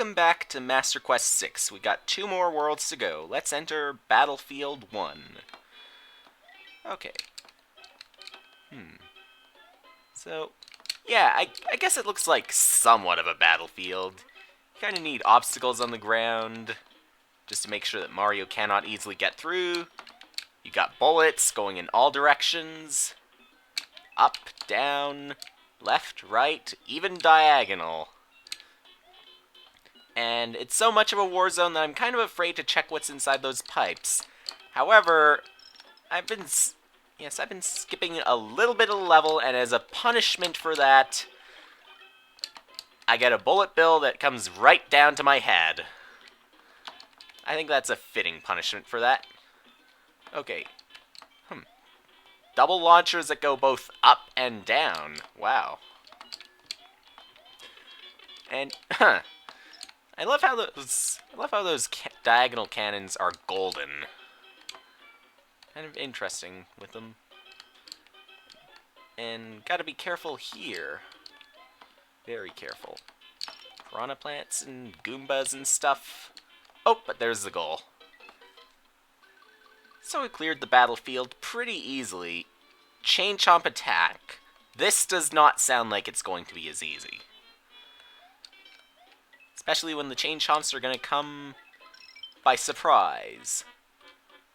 welcome back to Master Quest 6. We got 2 more worlds to go. Let's enter Battlefield 1. Okay. So, yeah, I guess it looks like somewhat of a battlefield. You kind of need obstacles on the ground, just to make sure that Mario cannot easily get through. You got bullets going in all directions. Up, down, left, right, even diagonal. And it's so much of a war zone that I'm kind of afraid to check what's inside those pipes. However, I've been skipping a little bit of the level, and as a punishment for that, I get a bullet bill that comes right down to my head. I think that's a fitting punishment for that. Okay. Double launchers that go both up and down. Wow. And, I love how those diagonal cannons are golden. Kind of interesting with them. And gotta be careful here. Very careful. Piranha plants and Goombas and stuff. Oh, but there's the goal. So we cleared the battlefield pretty easily. Chain Chomp attack. This does not sound like it's going to be as easy. Especially when the Chain Chomps are going to come by surprise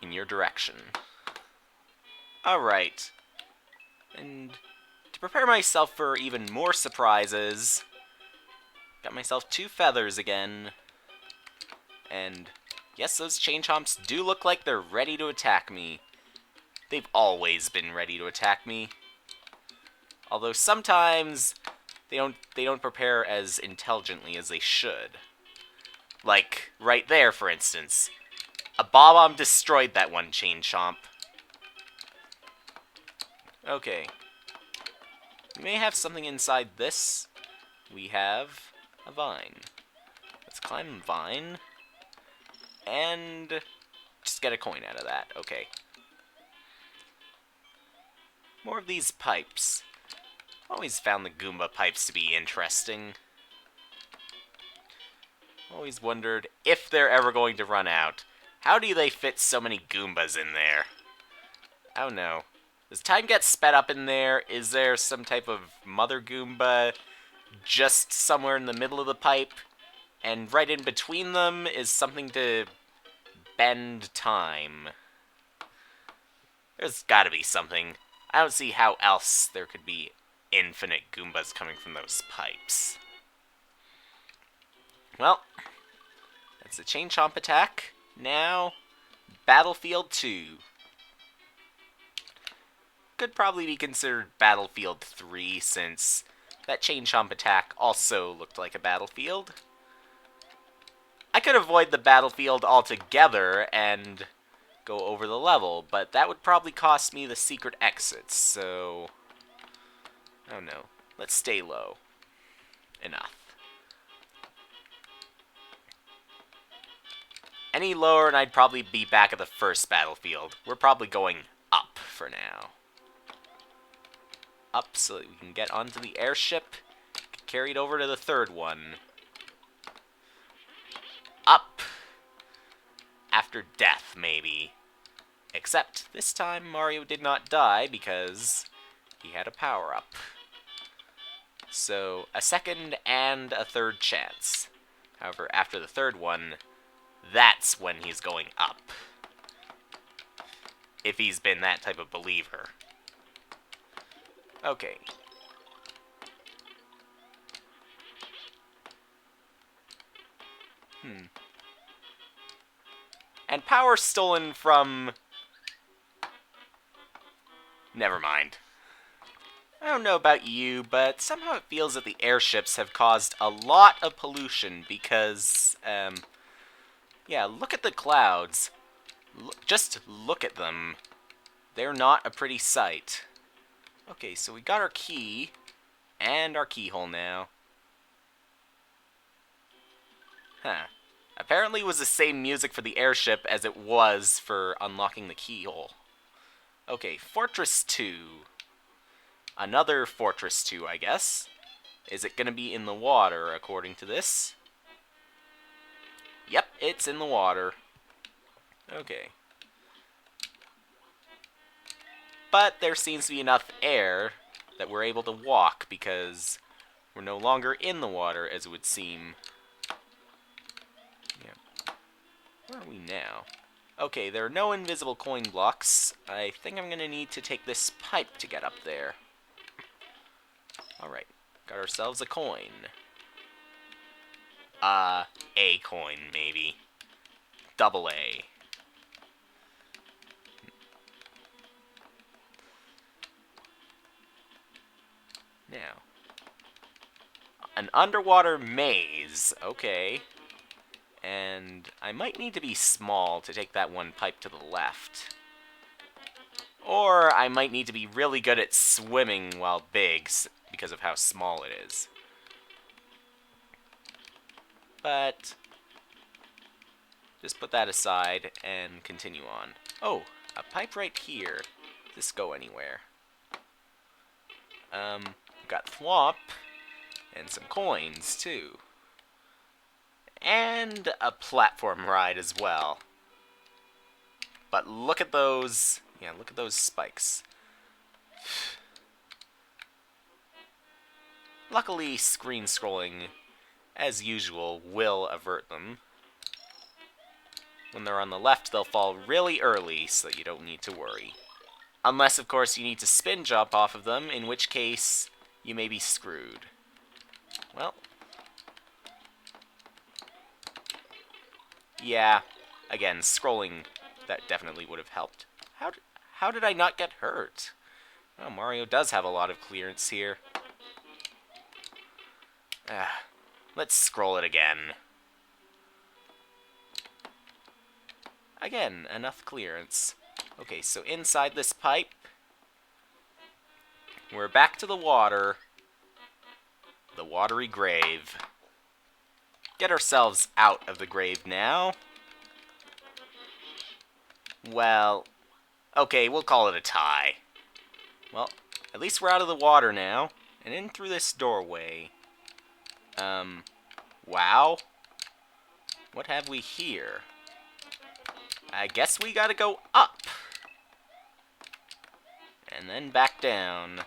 in your direction. Alright. And to prepare myself for even more surprises, got myself 2 feathers again. And yes, those Chain Chomps do look like they're ready to attack me. They've always been ready to attack me. Although sometimes they don't prepare as intelligently as they should. Like, right there, for instance. A Bob-omb destroyed that one Chain Chomp. Okay. We may have something inside this. We have a vine. Let's climb vine. And just get a coin out of that. Okay. More of these pipes. Always found the Goomba pipes to be interesting. Always wondered if they're ever going to run out. How do they fit so many Goombas in there? I don't know. Does time get sped up in there? Is there some type of Mother Goomba just somewhere in the middle of the pipe? And right in between them is something to bend time. There's gotta be something. I don't see how else there could be infinite Goombas coming from those pipes. Well, that's the Chain Chomp attack. Now, Battlefield 2. Could probably be considered Battlefield 3, since that Chain Chomp attack also looked like a battlefield. I could avoid the battlefield altogether and go over the level, but that would probably cost me the secret exits, so I don't know. Let's stay low. Enough. Any lower and I'd probably be back at the first battlefield. We're probably going up for now. Up so that we can get onto the airship, get carried over to the third one. Up. After death, maybe. Except, this time Mario did not die because he had a power-up. So, a second and a third chance. However, after the third one, that's when he's going up. If he's been that type of believer. Okay. And power stolen from... Never mind. I don't know about you, but somehow it feels that the airships have caused a lot of pollution because, yeah, look at the clouds. Just look at them. They're not a pretty sight. Okay, so we got our key, and our keyhole now. Huh. Apparently it was the same music for the airship as it was for unlocking the keyhole. Okay, Fortress 2. Another Fortress 2, I guess. Is it going to be in the water, according to this? it's in the water. Okay. But there seems to be enough air that we're able to walk because we're no longer in the water, as it would seem. Yeah. Where are we now? Okay, there are no invisible coin blocks. I think I'm going to need to take this pipe to get up there. Alright, got ourselves a coin. A coin, maybe. Double A. Now, an underwater maze. Okay. And I might need to be small to take that one pipe to the left. Or I might need to be really good at swimming while big because of how small it is. But just put that aside and continue on. Oh, a pipe right here. Does this go anywhere? Got thwomp and some coins too. And a platform ride as well. But look at those, look at those spikes. Luckily, screen scrolling, as usual, will avert them. When they're on the left, they'll fall really early, so that you don't need to worry. Unless, of course, you need to spin jump off of them, in which case, you may be screwed. Well. Yeah, again, scrolling, that definitely would have helped. How did I not get hurt? Oh, Mario does have a lot of clearance here. Let's scroll it again. Again, enough clearance. Okay, so inside this pipe, we're back to the water. The watery grave. Get ourselves out of the grave now. Well, okay, we'll call it a tie. Well, at least we're out of the water now, and in through this doorway. Wow. What have we here? I guess we gotta go up. And then back down.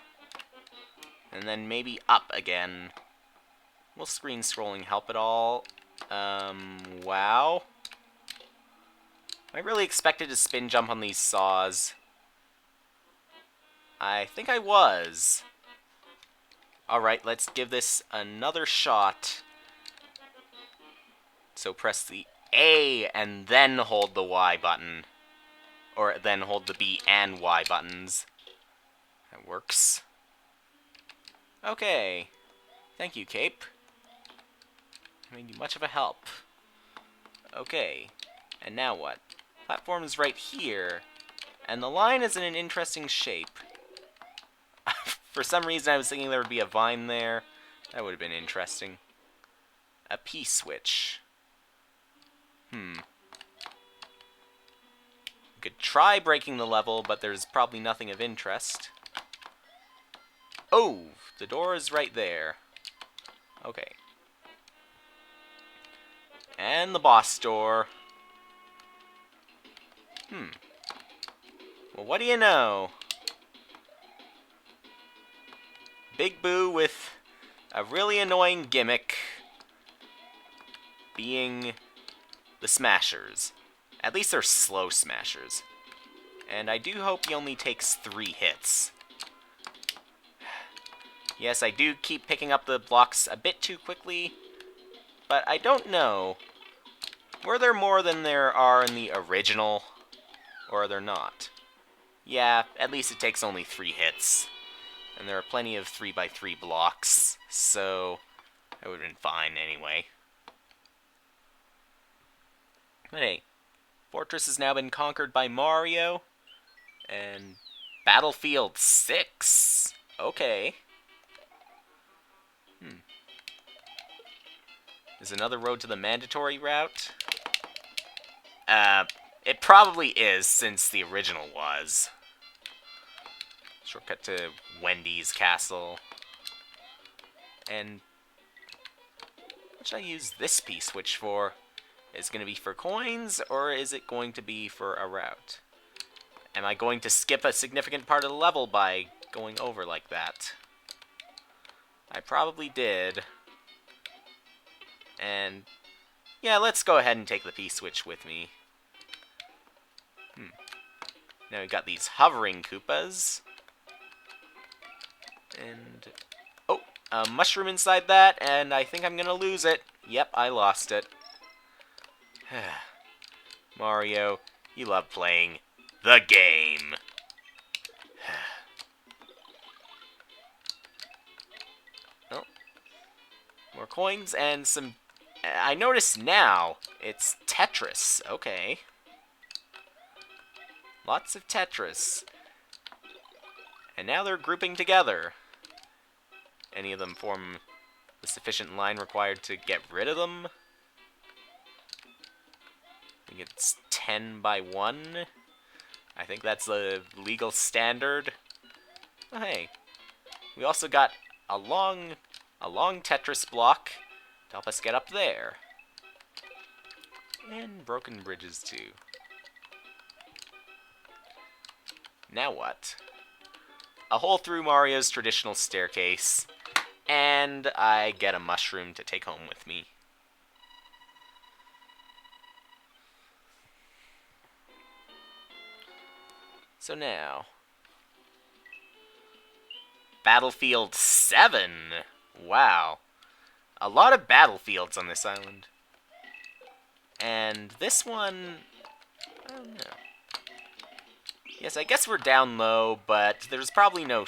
And then maybe up again. Will screen scrolling help at all? Wow. I really expected to spin jump on these saws. I think I was. Alright, let's give this another shot. So press the A and then hold the Y button. Or then hold the B and Y buttons. That works. Okay. Thank you, Cape. I made you much of a help. Okay. And now what? Platform's right here. And the line is in an interesting shape. For some reason I was thinking there would be a vine there. That would have been interesting. A P-switch. Could try breaking the level, but there's probably nothing of interest. Oh, the door is right there. Okay. And the boss door. Well, what do you know? Big Boo with a really annoying gimmick being the Smashers. At least they're slow Smashers. And I do hope he only takes 3 hits. Yes, I do keep picking up the blocks a bit too quickly, but I don't know. Were there more than there are in the original, or are there not? Yeah, at least it takes only 3 hits. And there are plenty of 3x3 blocks, so that would have been fine anyway. But hey, Fortress has now been conquered by Mario, and Battlefield 6. Okay. Is another road to the mandatory route? It probably is, since the original was. Shortcut to Wendy's castle. And what should I use this P-switch for? Is it going to be for coins, or is it going to be for a route? Am I going to skip a significant part of the level by going over like that? I probably did. And yeah, let's go ahead and take the P-switch with me. Now we've got these hovering Koopas. And oh, a mushroom inside that, and I think I'm gonna lose it. Yep, I lost it. Mario, you love playing the game. Oh, more coins and some... I notice now it's Tetris. Okay. Lots of Tetris. And now they're grouping together. Any of them form the sufficient line required to get rid of them? I think it's 10 by 1. I think that's a legal standard. Oh, hey. We also got a long Tetris block to help us get up there. And broken bridges, too. Now what? A hole through Mario's traditional staircase, and I get a mushroom to take home with me. So now, Battlefield 7. Wow. A lot of battlefields on this island. And this one, I don't know. Yes, I guess we're down low, but there's probably no...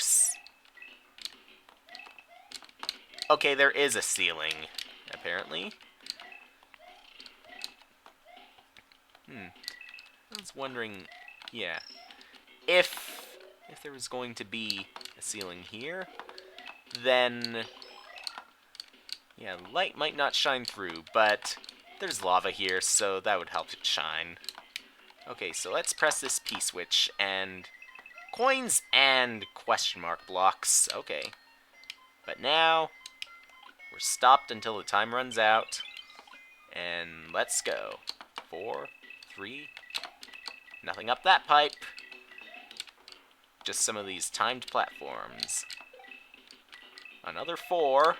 Okay, there is a ceiling, apparently. I was wondering, yeah, if there was going to be a ceiling here, then, yeah, light might not shine through, but there's lava here, so that would help it shine. Okay, so let's press this P-switch, and coins and question mark blocks. Okay. But now, we're stopped until the time runs out, and let's go. 4, 3, nothing up that pipe. Just some of these timed platforms. Another 4.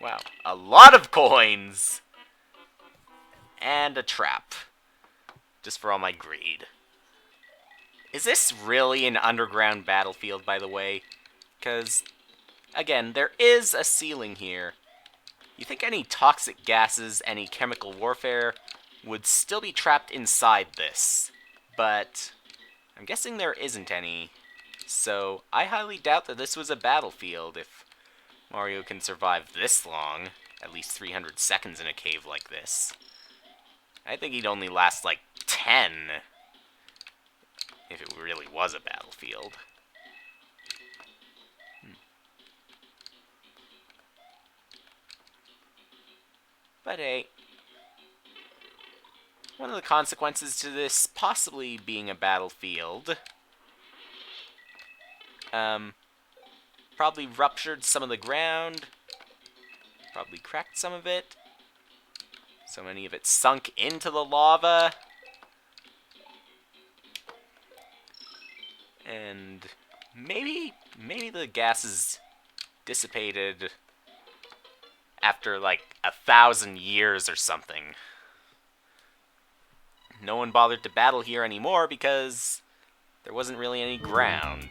Wow, a lot of coins! And a trap. Just for all my greed. Is this really an underground battlefield, by the way? Because, again, there is a ceiling here. You think any toxic gases, any chemical warfare, would still be trapped inside this. But I'm guessing there isn't any. So I highly doubt that this was a battlefield if Mario can survive this long. At least 300 seconds in a cave like this. I think he'd only last like 10 if it really was a battlefield. But hey, one of the consequences to this possibly being a battlefield, probably ruptured some of the ground, probably cracked some of it, so many of it sunk into the lava, and maybe the gases dissipated after like 1,000 years or something. No one bothered to battle here anymore because there wasn't really any ground.